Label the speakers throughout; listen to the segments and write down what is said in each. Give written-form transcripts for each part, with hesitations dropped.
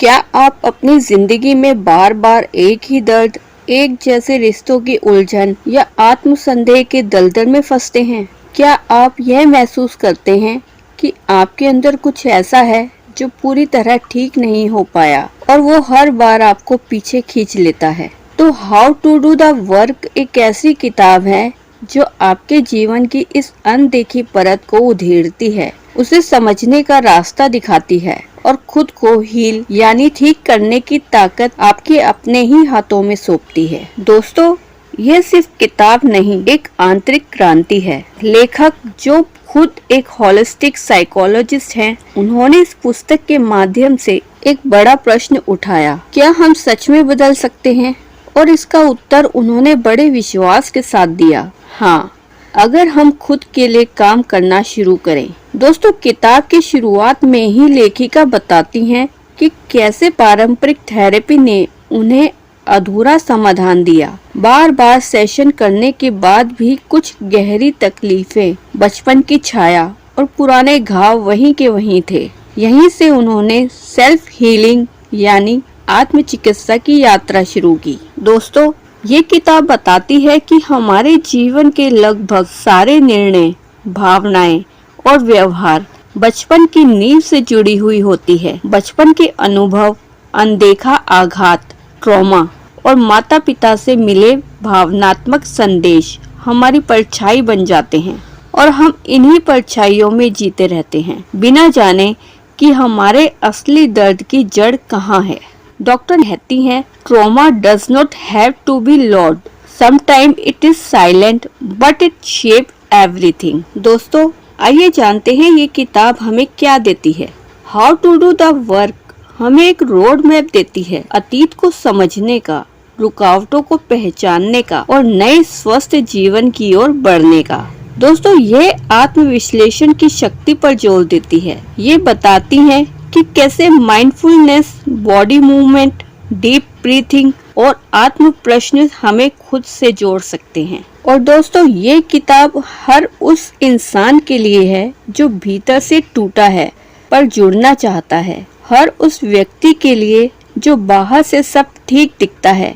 Speaker 1: क्या आप अपनी जिंदगी में बार बार एक ही दर्द, एक जैसे रिश्तों की उलझन या आत्मसंदेह के दलदल में फंसते हैं? क्या आप यह महसूस करते हैं कि आपके अंदर कुछ ऐसा है जो पूरी तरह ठीक नहीं हो पाया और वो हर बार आपको पीछे खींच लेता है? तो how to do the work एक ऐसी किताब है जो आपके जीवन की इस अनदेखी परत को उधेड़ती है, उसे समझने का रास्ता दिखाती है और खुद को हील यानी ठीक करने की ताकत आपके अपने ही हाथों में सौंपती है। दोस्तों, यह सिर्फ किताब नहीं, एक आंतरिक क्रांति है। लेखक जो खुद एक होलिस्टिक साइकोलॉजिस्ट हैं, उन्होंने इस पुस्तक के माध्यम से एक बड़ा प्रश्न उठाया, क्या हम सच में बदल सकते हैं? और इसका उत्तर उन्होंने बड़े विश्वास के साथ दिया, हाँ, अगर हम खुद के लिए काम करना शुरू करें। दोस्तों, किताब की शुरुआत में ही लेखिका बताती हैं कि कैसे पारंपरिक थेरेपी ने उन्हें अधूरा समाधान दिया। बार बार सेशन करने के बाद भी कुछ गहरी तकलीफें, बचपन की छाया और पुराने घाव वहीं के वहीं थे। यहीं से उन्होंने सेल्फ हीलिंग यानी आत्मचिकित्सा की यात्रा शुरू की। दोस्तों, ये किताब बताती है कि हमारे जीवन के लगभग सारे निर्णय, भावनाएं और व्यवहार बचपन की नींव से जुड़ी हुई होती है। बचपन के अनुभव, अनदेखा आघात, ट्रॉमा और माता पिता से मिले भावनात्मक संदेश हमारी परछाई बन जाते हैं और हम इन्हीं परछाइयों में जीते रहते हैं, बिना जाने कि हमारे असली दर्द की जड़ कहाँ है। डॉक्टर कहती हैं, trauma does not have to be loud, sometime it is silent but it shape everything. दोस्तों, आइए जानते हैं ये किताब हमें क्या देती है। How to do the work हमें एक रोड मैप देती है, अतीत को समझने का, रुकावटों को पहचानने का और नए स्वस्थ जीवन की ओर बढ़ने का। दोस्तों, ये आत्मविश्लेषण की शक्ति पर जोर देती है। ये बताती है कि कैसे mindfulness, body movement, deep breathing और आत्म प्रश्न हमें खुद से जोड़ सकते हैं। और दोस्तों, ये किताब हर उस इंसान के लिए है जो भीतर से टूटा है पर जुड़ना चाहता है। हर उस व्यक्ति के लिए जो बाहर से सब ठीक दिखता है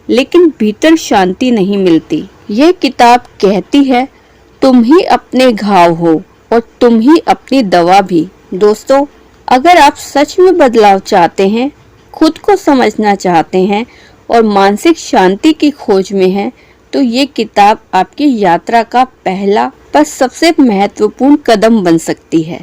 Speaker 1: लेकिन भीतर शांति नहीं मिलती। ये किताब कहती है, तुम ही अपने घाव हो और तुम ही अपनी दवा भी। दोस्तों, अगर आप सच में बदलाव चाहते हैं, खुद को समझना चाहते हैं और मानसिक शांति की खोज में हैं, तो ये किताब आपकी यात्रा का पहला पर सबसे महत्वपूर्ण कदम बन सकती है।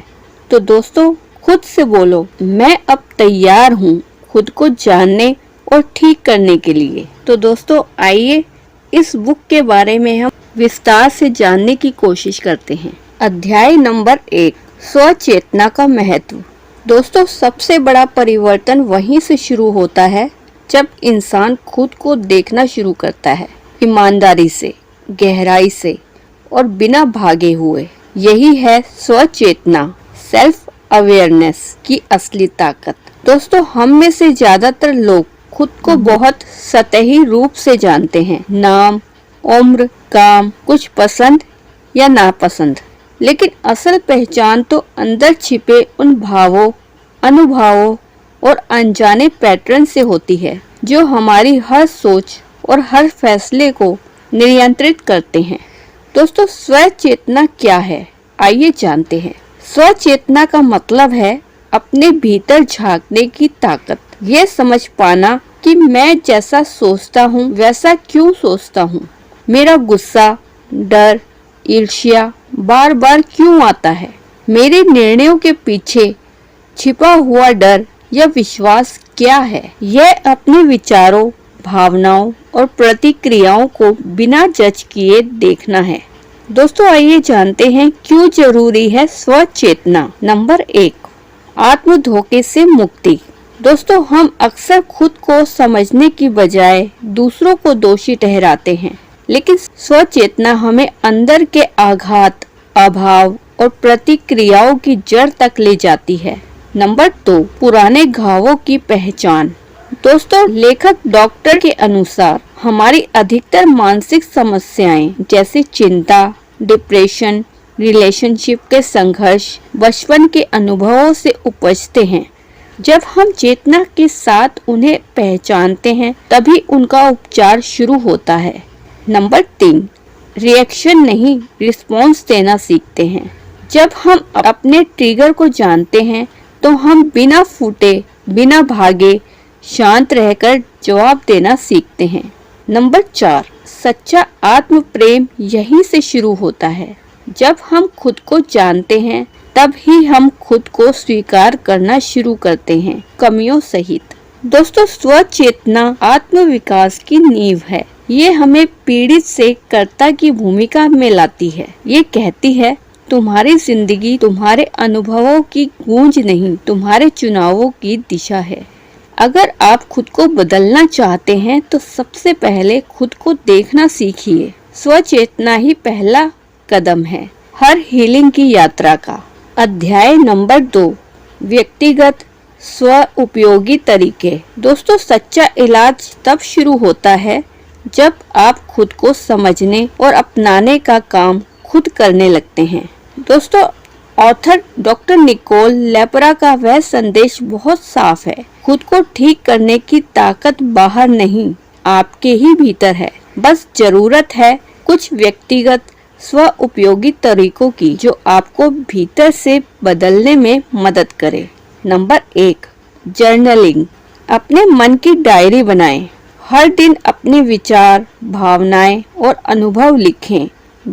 Speaker 1: तो दोस्तों, खुद से बोलो, मैं अब तैयार हूँ खुद को जानने और ठीक करने के लिए। तो दोस्तों, आइए इस बुक के बारे में हम विस्तार से जानने की कोशिश करते हैं। अध्याय नंबर 1, स्वचेतना का महत्व। दोस्तों, सबसे बड़ा परिवर्तन वहीं से शुरू होता है जब इंसान खुद को देखना शुरू करता है, ईमानदारी से, गहराई से और बिना भागे हुए। यही है स्वचेतना, सेल्फ अवेयरनेस की असली ताकत। दोस्तों, हम में से ज्यादातर लोग खुद को बहुत सतही रूप से जानते हैं, नाम, उम्र, काम, कुछ पसंद या नापसंद, लेकिन असल पहचान तो अंदर छिपे उन भावों, अनुभवों और अनजाने पैटर्न से होती है जो हमारी हर सोच और हर फैसले को नियंत्रित करते हैं। दोस्तों, स्वचेतना क्या है? आइए जानते हैं। स्वचेतना का मतलब है अपने भीतर झांकने की ताकत, ये समझ पाना कि मैं जैसा सोचता हूँ वैसा क्यों सोचता हूँ, मेरा गुस्सा, डर, ईर्ष्या बार बार क्यों आता है, मेरे निर्णयों के पीछे छिपा हुआ डर या विश्वास क्या है। यह अपने विचारों, भावनाओं और प्रतिक्रियाओं को बिना जज किए देखना है। दोस्तों, आइए जानते हैं क्यों जरूरी है स्वचेतना। नंबर 1, आत्म धोखे से मुक्ति। दोस्तों, हम अक्सर खुद को समझने की बजाय दूसरों को दोषी ठहराते हैं, लेकिन स्वचेतना हमें अंदर के आघात, अभाव और प्रतिक्रियाओं की जड़ तक ले जाती है। नंबर 2, पुराने घावों की पहचान। दोस्तों, लेखक डॉक्टर के अनुसार हमारी अधिकतर मानसिक समस्याएं जैसे चिंता, डिप्रेशन, रिलेशनशिप के संघर्ष बचपन के अनुभवों से उपजते हैं। जब हम चेतना के साथ उन्हें पहचानते हैं तभी उनका उपचार शुरू होता है। नंबर 3, रिएक्शन नहीं रिस्पॉन्स देना सीखते हैं। जब हम अपने ट्रिगर को जानते हैं तो हम बिना फूटे बिना भागे शांत रहकर जवाब देना सीखते हैं। नंबर 4, सच्चा आत्म प्रेम यहीं से शुरू होता है। जब हम खुद को जानते हैं तब ही हम खुद को स्वीकार करना शुरू करते हैं, कमियों सहित। दोस्तों, स्व चेतना आत्म विकास की नींव है। ये हमें पीड़ित से कर्ता की भूमिका में लाती है। ये कहती है, तुम्हारी जिंदगी तुम्हारे अनुभवों की गूंज नहीं, तुम्हारे चुनावों की दिशा है। अगर आप खुद को बदलना चाहते हैं तो सबसे पहले खुद को देखना सीखिए। स्वचेतना ही पहला कदम है हर हीलिंग की यात्रा का। अध्याय नंबर 2, व्यक्तिगत स्व उपयोगी तरीके। दोस्तों, सच्चा इलाज तब शुरू होता है जब आप खुद को समझने और अपनाने का काम खुद करने लगते हैं। दोस्तों, ऑथर डॉक्टर निकोल लेपरा का वह संदेश बहुत साफ है। खुद को ठीक करने की ताकत बाहर नहीं, आपके ही भीतर है। बस जरूरत है कुछ व्यक्तिगत स्व उपयोगी तरीकों की जो आपको भीतर से बदलने में मदद करे। Number 1, journaling. अपने मन की डायरी बनाएं। हर दिन अपने विचार, भावनाएं और अनुभव लिखें।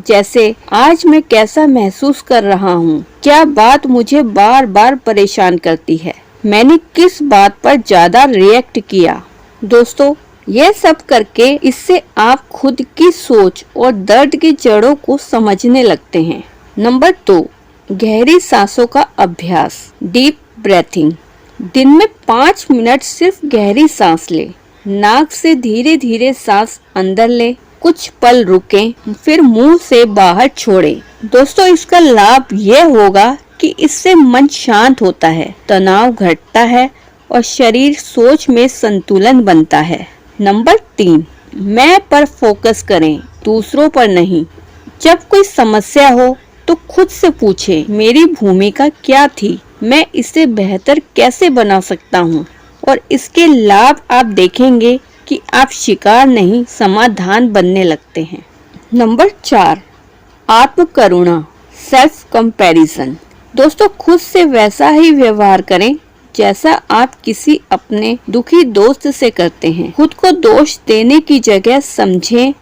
Speaker 1: जैसे, आज मैं कैसा महसूस कर रहा हूँ, क्या बात मुझे बार बार परेशान करती है, मैंने किस बात पर ज्यादा रिएक्ट किया। दोस्तों, यह सब करके इससे आप खुद की सोच और दर्द की जड़ों को समझने लगते हैं। नंबर 2, गहरी सांसों का अभ्यास, डीप ब्रेथिंग। दिन में 5 मिनट सिर्फ गहरी सांस ले। नाक से धीरे धीरे सांस अंदर ले, कुछ पल रुकें, फिर मुंह से बाहर छोड़ें। दोस्तों, इसका लाभ यह होगा कि इससे मन शांत होता है, तनाव घटता है और शरीर सोच में संतुलन बनता है। नंबर 3, मैं पर फोकस करें, दूसरों पर नहीं। जब कोई समस्या हो तो खुद से पूछें, मेरी भूमिका क्या थी, मैं इसे बेहतर कैसे बना सकता हूँ। और इसके लाभ आप देखेंगे कि आप शिकार नहीं, समाधान बनने लगते हैं। नंबर 4, आत्म करुणा, सेल्फ कंपैरिजन। दोस्तों, खुद से वैसा ही व्यवहार करें जैसा आप किसी अपने दुखी दोस्त से करते हैं। खुद को दोष देने की जगह समझें,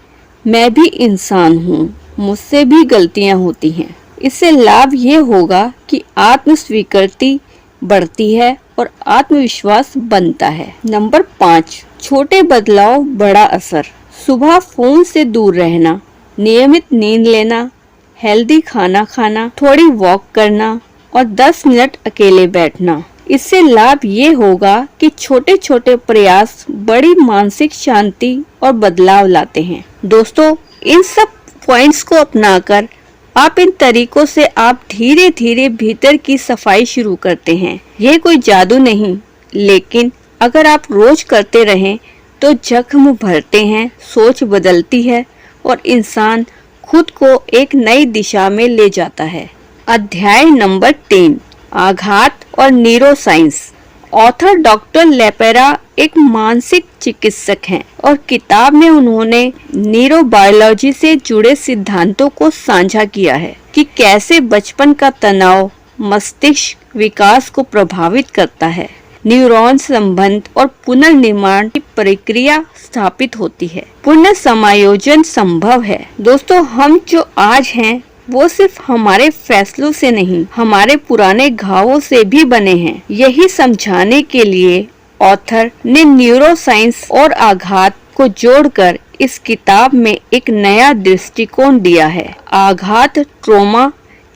Speaker 1: मैं भी इंसान हूँ, मुझसे भी गलतियाँ होती हैं। इससे लाभ ये होगा कि आत्म स्वीकृति बढ़ती है और आत्मविश्वास बनता है। नंबर 5, छोटे बदलाव बड़ा असर। सुबह फोन से दूर रहना, नियमित नींद लेना, हेल्दी खाना खाना, थोड़ी वॉक करना और 10 मिनट अकेले बैठना। इससे लाभ ये होगा कि छोटे छोटे प्रयास बड़ी मानसिक शांति और बदलाव लाते हैं। दोस्तों, इन सब पॉइंट्स को अपनाकर आप इन तरीकों से आप धीरे धीरे भीतर की सफाई शुरू करते हैं। ये कोई जादू नहीं, लेकिन अगर आप रोज करते रहें तो जख्म भरते हैं, सोच बदलती है और इंसान खुद को एक नई दिशा में ले जाता है। अध्याय नंबर 3, आघात और न्यूरोसाइंस। ऑथर डॉक्टर लेपेरा एक मानसिक चिकित्सक हैं और किताब में उन्होंने न्यूरोबायोलॉजी से जुड़े सिद्धांतों को साझा किया है कि कैसे बचपन का तनाव मस्तिष्क विकास को प्रभावित करता है, न्यूरॉन संबंध और पुनर्निर्माण की प्रक्रिया स्थापित होती है, पुनः समायोजन संभव है। दोस्तों, हम जो आज हैं वो सिर्फ हमारे फैसलों से नहीं, हमारे पुराने घावों से भी बने हैं। यही समझाने के लिए ऑथर ने न्यूरोसाइंस और आघात को जोड़कर इस किताब में एक नया दृष्टिकोण दिया है। आघात, ट्रॉमा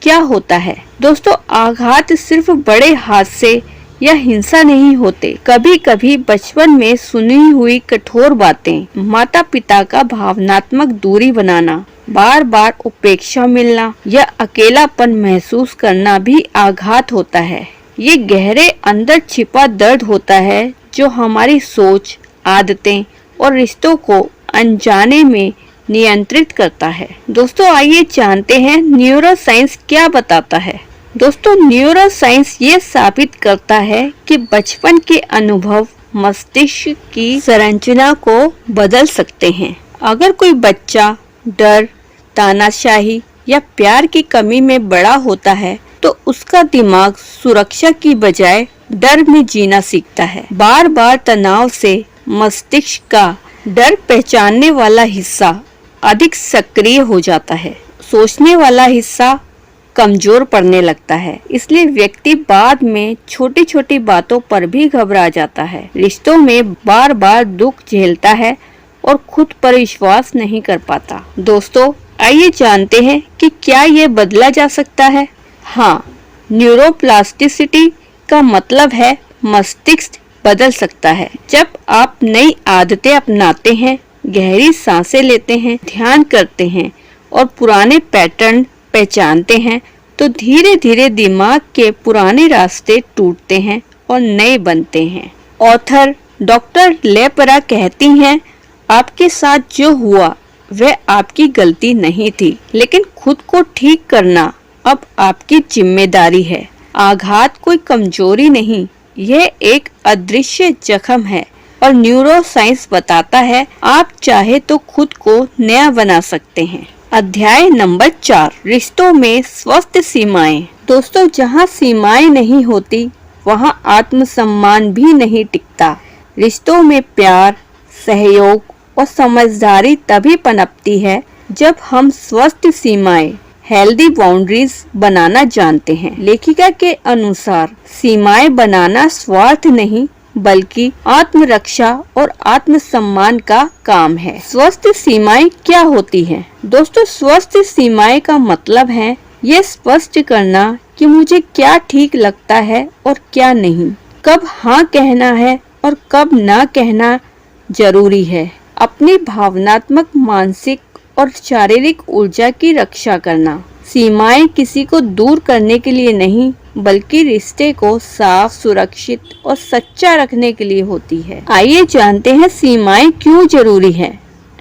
Speaker 1: क्या होता है? दोस्तों, आघात सिर्फ बड़े हादसे या हिंसा नहीं होते। कभी कभी बचपन में सुनी हुई कठोर बातें, माता पिता का भावनात्मक दूरी बनाना, बार बार उपेक्षा मिलना या अकेलापन महसूस करना भी आघात होता है। ये गहरे अंदर छिपा दर्द होता है जो हमारी सोच, आदतें और रिश्तों को अनजाने में नियंत्रित करता है। दोस्तों, आइए जानते हैं न्यूरोसाइंस क्या बताता है। दोस्तों, न्यूरो साइंस ये साबित करता है कि बचपन के अनुभव मस्तिष्क की संरचना को बदल सकते हैं। अगर कोई बच्चा डर, तानाशाही या प्यार की कमी में बड़ा होता है तो उसका दिमाग सुरक्षा की बजाय डर में जीना सीखता है। बार बार तनाव से मस्तिष्क का डर पहचानने वाला हिस्सा अधिक सक्रिय हो जाता है, सोचने वाला हिस्सा कमजोर पड़ने लगता है। इसलिए व्यक्ति बाद में छोटी छोटी बातों पर भी घबरा जाता है, रिश्तों में बार बार दुख झेलता है और खुद पर विश्वास नहीं कर पाता। दोस्तों, आइए जानते हैं कि क्या ये बदला जा सकता है। हाँ, न्यूरोप्लास्टिसिटी का मतलब है मस्तिष्क बदल सकता है। जब आप नई आदतें अपनाते हैं, गहरी सांसें लेते हैं, ध्यान करते हैं और पुराने पैटर्न पहचानते हैं तो धीरे धीरे दिमाग के पुराने रास्ते टूटते हैं और नए बनते हैं। ऑथर डॉक्टर लेपरा कहती हैं, आपके साथ जो हुआ वह आपकी गलती नहीं थी, लेकिन खुद को ठीक करना अब आपकी जिम्मेदारी है। आघात कोई कमजोरी नहीं, यह एक अदृश्य जख्म है और न्यूरो साइंस बताता है आप चाहे तो खुद को नया बना सकते हैं। अध्याय नंबर 4, रिश्तों में स्वस्थ सीमाएं। दोस्तों, जहां सीमाएं नहीं होती वहां आत्मसम्मान भी नहीं टिकता। रिश्तों में प्यार, सहयोग और समझदारी तभी पनपती है जब हम स्वस्थ सीमाएं, हेल्दी बाउंड्रीज बनाना जानते हैं। लेखिका के अनुसार सीमाएं बनाना स्वार्थ नहीं बल्कि आत्मरक्षा और आत्मसम्मान का काम है। स्वस्थ सीमाएं क्या होती हैं? दोस्तों, स्वस्थ सीमाएं का मतलब है ये स्पष्ट करना कि मुझे क्या ठीक लगता है और क्या नहीं, कब हाँ कहना है और कब ना कहना जरूरी है। अपनी भावनात्मक, मानसिक और शारीरिक ऊर्जा की रक्षा करना। सीमाएं किसी को दूर करने के लिए नहीं बल्कि रिश्ते को साफ, सुरक्षित और सच्चा रखने के लिए होती है। आइए जानते हैं सीमाएं क्यों जरूरी है।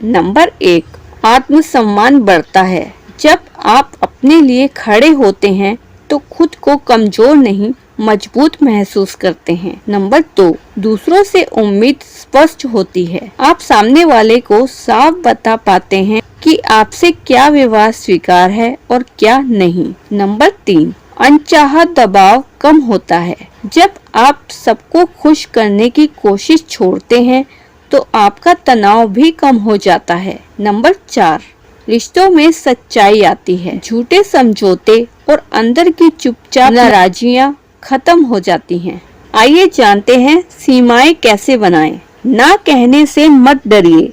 Speaker 1: नंबर 1, आत्मसम्मान बढ़ता है। जब आप अपने लिए खड़े होते हैं तो खुद को कमजोर नहीं, मजबूत महसूस करते हैं। नंबर 2, दूसरों से उम्मीद स्पष्ट होती है। आप सामने वाले को साफ बता पाते हैं कि आपसे क्या व्यवहार स्वीकार है और क्या नहीं। नंबर 3, अनचाहा दबाव कम होता है। जब आप सबको खुश करने की कोशिश छोड़ते हैं तो आपका तनाव भी कम हो जाता है। नंबर 4, रिश्तों में सच्चाई आती है। झूठे समझौते और अंदर की चुपचाप नाराजियां खत्म हो जाती हैं। आइए जानते हैं सीमाएं कैसे बनाएं। ना कहने से मत डरिए,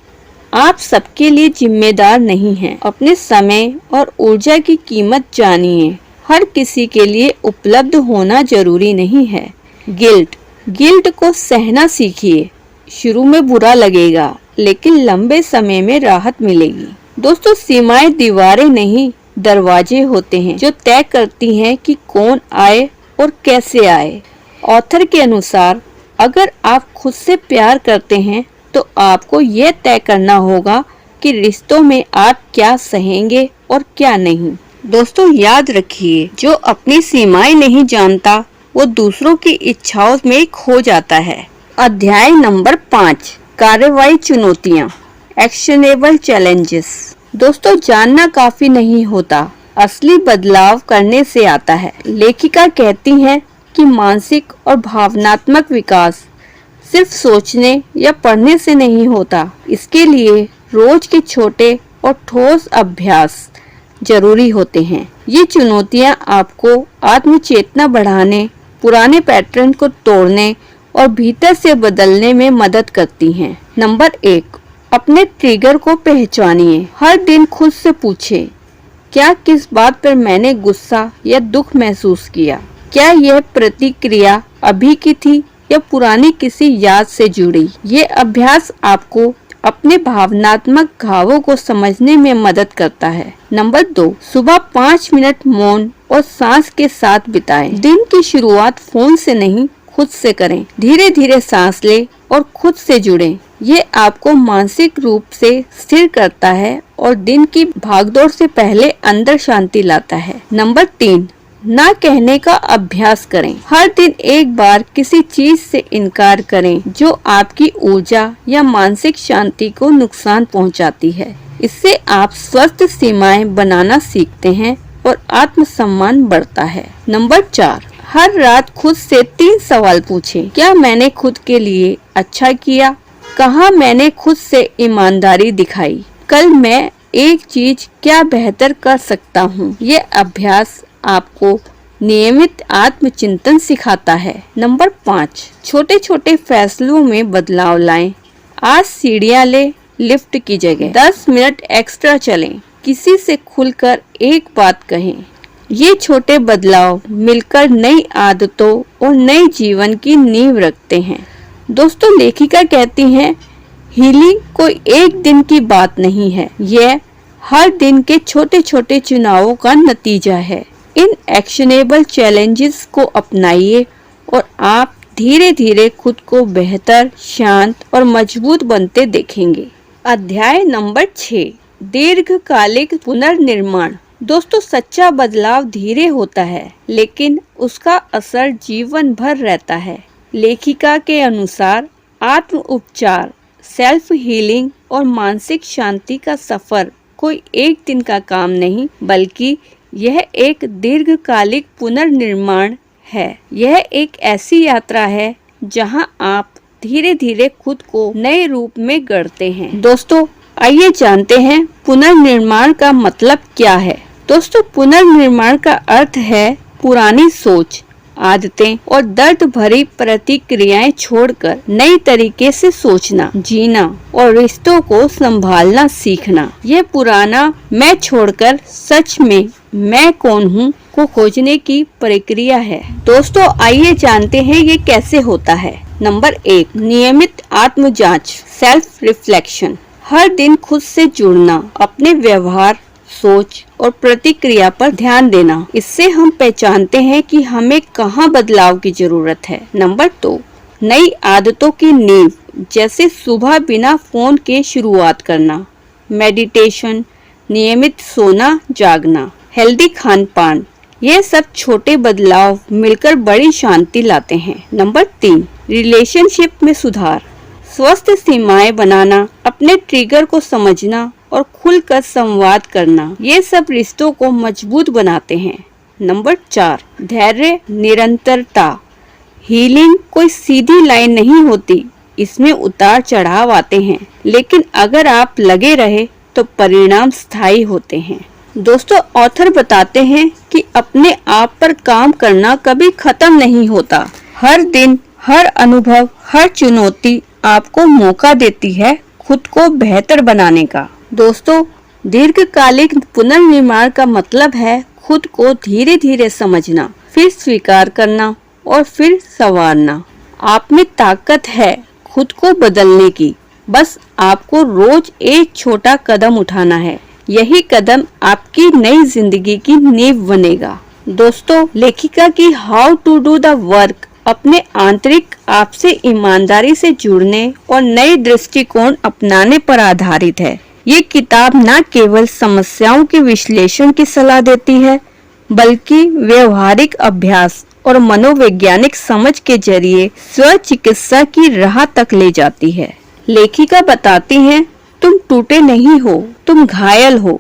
Speaker 1: आप सबके लिए जिम्मेदार नहीं हैं। अपने समय और ऊर्जा की कीमत जानिए। हर किसी के लिए उपलब्ध होना जरूरी नहीं है। गिल्ट को सहना सीखिए। शुरू में बुरा लगेगा लेकिन लंबे समय में राहत मिलेगी। दोस्तों, सीमाएं दीवारें नहीं, दरवाजे होते हैं जो तय करती हैं कि कौन आए और कैसे आए। ऑथर के अनुसार अगर आप खुद से प्यार करते हैं तो आपको ये तय करना होगा कि रिश्तों में आप क्या सहेंगे और क्या नहीं। दोस्तों, याद रखिए, जो अपनी सीमाएं नहीं जानता वो दूसरों की इच्छाओं में खो जाता है। अध्याय नंबर 5, कार्रवाई चुनौतियाँ, एक्शनेबल चैलेंजेस। दोस्तों, जानना काफी नहीं होता, असली बदलाव करने से आता है। लेखिका कहती हैं कि मानसिक और भावनात्मक विकास सिर्फ सोचने या पढ़ने से नहीं होता। इसके लिए रोज के छोटे और ठोस अभ्यास जरूरी होते हैं। ये चुनौतियां आपको आत्मचेतना बढ़ाने, पुराने पैटर्न को तोड़ने और भीतर से बदलने में मदद करती हैं। नंबर 1, अपने ट्रिगर को पहचानिए। हर दिन खुद से पूछें, क्या किस बात पर मैंने गुस्सा या दुख महसूस किया? क्या यह प्रतिक्रिया अभी की थी या पुरानी किसी याद से जुड़ी? ये अभ्यास आपको अपने भावनात्मक घावों को समझने में मदद करता है। नंबर 2, सुबह 5 मिनट मौन और सांस के साथ बिताएं। दिन की शुरुआत फोन से नहीं, खुद से करें। धीरे धीरे सांस लें और खुद से जुड़ें। ये आपको मानसिक रूप से स्थिर करता है और दिन की भागदौड़ से पहले अंदर शांति लाता है। नंबर 3, ना कहने का अभ्यास करें। हर दिन एक बार किसी चीज से इनकार करें जो आपकी ऊर्जा या मानसिक शांति को नुकसान पहुंचाती है। इससे आप स्वस्थ सीमाएं बनाना सीखते हैं और आत्मसम्मान बढ़ता है। नंबर 4, हर रात खुद से 3 सवाल पूछें। क्या मैंने खुद के लिए अच्छा किया? कहाँ मैंने खुद से ईमानदारी दिखाई? कल मैं एक चीज क्या बेहतर कर सकता हूँ? ये अभ्यास आपको नियमित आत्मचिंतन सिखाता है। नंबर 5, छोटे छोटे फैसलों में बदलाव लाएं। आज सीढ़ियाँ ले, लिफ्ट की जगह 10 मिनट एक्स्ट्रा चलें। किसी से खुलकर एक बात कहें। ये छोटे बदलाव मिलकर नई आदतों और नए जीवन की नींव रखते हैं। दोस्तों, लेखिका कहती हैं, हीलिंग कोई एक दिन की बात नहीं है, यह हर दिन के छोटे छोटे चुनावों का नतीजा है। इन एक्शनेबल चैलेंजेस को अपनाइए और आप धीरे धीरे खुद को बेहतर, शांत और मजबूत बनते देखेंगे। अध्याय नंबर 6, दीर्घकालिक पुनर्निर्माण। दोस्तों, सच्चा बदलाव धीरे होता है, लेकिन उसका असर जीवन भर रहता है। लेखिका के अनुसार आत्म उपचार, सेल्फ हीलिंग और मानसिक शांति का सफर कोई एक दिन का काम नहीं, बल्कि यह एक दीर्घकालिक पुनर्निर्माण है। यह एक ऐसी यात्रा है जहां आप धीरे धीरे खुद को नए रूप में गढ़ते हैं। दोस्तों, आइए जानते हैं पुनर्निर्माण का मतलब क्या है। दोस्तों, पुनर्निर्माण का अर्थ है पुरानी सोच, आदतें और दर्द भरी प्रतिक्रियाएं छोड़कर नई तरीके से सोचना, जीना और रिश्तों को संभालना सीखना। यह पुराना मैं छोड़कर सच में मैं कौन हूँ को खोजने की प्रक्रिया है। दोस्तों, आइए जानते हैं ये कैसे होता है। नंबर 1, नियमित आत्म जांच, सेल्फ रिफ्लेक्शन। हर दिन खुद से जुड़ना, अपने व्यवहार, सोच और प्रतिक्रिया पर ध्यान देना। इससे हम पहचानते हैं कि हमें कहाँ बदलाव की जरूरत है। नंबर 2, नई आदतों की नींव, जैसे सुबह बिना फोन के शुरुआत करना, मेडिटेशन, नियमित सोना जागना, हेल्दी खान पान। ये सब छोटे बदलाव मिलकर बड़ी शांति लाते हैं। नंबर 3, रिलेशनशिप में सुधार, स्वस्थ सीमाएं बनाना, अपने ट्रिगर को समझना और खुलकर संवाद करना। ये सब रिश्तों को मजबूत बनाते हैं। नंबर 4, धैर्य, निरंतरता। हीलिंग कोई सीधी लाइन नहीं होती, इसमें उतार चढ़ाव आते हैं, लेकिन अगर आप लगे रहे तो परिणाम स्थायी होते हैं। दोस्तों, ऑथर बताते हैं कि अपने आप पर काम करना कभी खत्म नहीं होता। हर दिन, हर अनुभव, हर चुनौती आपको मौका देती है खुद को बेहतर बनाने का। दोस्तों, दीर्घकालिक पुनर्निर्माण का मतलब है खुद को धीरे धीरे समझना, फिर स्वीकार करना और फिर संवारना। आप में ताकत है खुद को बदलने की, बस आपको रोज एक छोटा कदम उठाना है। यही कदम आपकी नई जिंदगी की नींव बनेगा। दोस्तों, लेखिका की how to do the work अपने आंतरिक आपसे ईमानदारी से जुड़ने और नए दृष्टिकोण अपनाने पर आधारित है। ये किताब न केवल समस्याओं के विश्लेषण की सलाह देती है, बल्कि व्यवहारिक अभ्यास और मनोवैज्ञानिक समझ के जरिए स्व चिकित्सा की राह तक ले जाती है। लेखिका बताती हैं, तुम टूटे नहीं हो, तुम घायल हो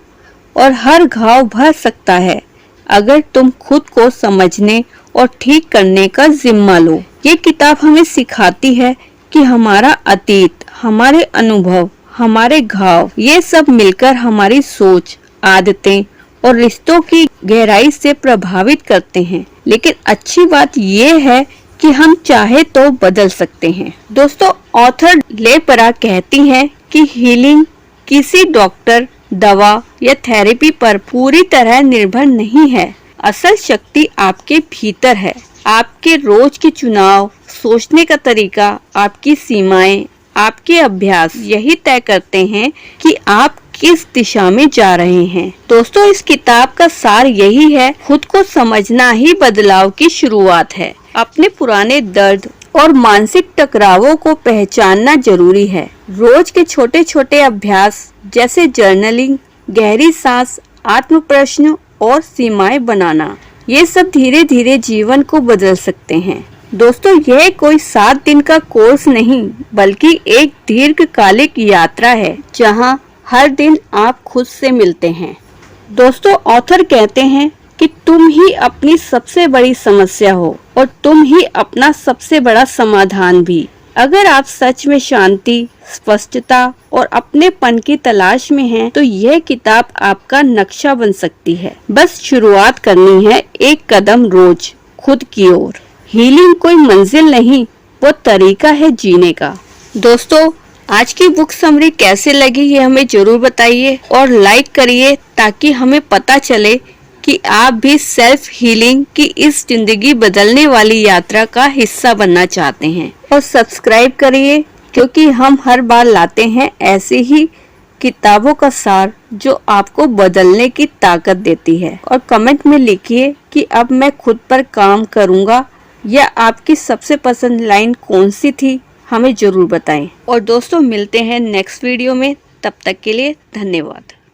Speaker 1: और हर घाव भर सकता है अगर तुम खुद को समझने और ठीक करने का जिम्मा लो। ये किताब हमें सिखाती है कि हमारा अतीत, हमारे अनुभव, हमारे घाव, ये सब मिलकर हमारी सोच, आदतें और रिश्तों की गहराई से प्रभावित करते हैं। लेकिन अच्छी बात ये है कि हम चाहे तो बदल सकते हैं। दोस्तों, ऑथर लेपरा कहती हैं कि हीलिंग किसी डॉक्टर, दवा या थेरेपी पर पूरी तरह निर्भर नहीं है। असल शक्ति आपके भीतर है। आपके रोज के चुनाव, सोचने का तरीका, आपकी सीमाएं, आपके अभ्यास यही तय करते हैं कि आप किस दिशा में जा रहे हैं। दोस्तों, इस किताब का सार यही है, खुद को समझना ही बदलाव की शुरुआत है। अपने पुराने दर्द और मानसिक टकरावों को पहचानना जरूरी है। रोज के छोटे छोटे अभ्यास जैसे जर्नलिंग, गहरी सांस, आत्म प्रश्न और सीमाएं बनाना ये सब धीरे धीरे जीवन को बदल सकते हैं। दोस्तों, यह कोई 7 दिन का कोर्स नहीं, बल्कि एक दीर्घकालिक यात्रा है जहां हर दिन आप खुद से मिलते हैं। दोस्तों, ऑथर कहते हैं कि तुम ही अपनी सबसे बड़ी समस्या हो और तुम ही अपना सबसे बड़ा समाधान भी। अगर आप सच में शांति, स्पष्टता और अपनेपन की तलाश में हैं, तो यह किताब आपका नक्शा बन सकती है। बस शुरुआत करनी है, एक कदम रोज खुद की ओर। हीलिंग कोई मंजिल नहीं, वो तरीका है जीने का। दोस्तों, आज की बुक समरी कैसे लगी ये हमें जरूर बताइए और लाइक करिए, ताकि हमें पता चले कि आप भी सेल्फ हीलिंग की इस जिंदगी बदलने वाली यात्रा का हिस्सा बनना चाहते हैं। और सब्सक्राइब करिए, क्योंकि हम हर बार लाते हैं ऐसी ही किताबों का सार जो आपको बदलने की ताकत देती है। और कमेंट में लिखिए कि अब मैं खुद पर काम करूंगा, या आपकी सबसे पसंद लाइन कौन सी थी, हमें जरूर बताएं। और दोस्तों, मिलते हैं नेक्स्ट वीडियो में, तब तक के लिए धन्यवाद।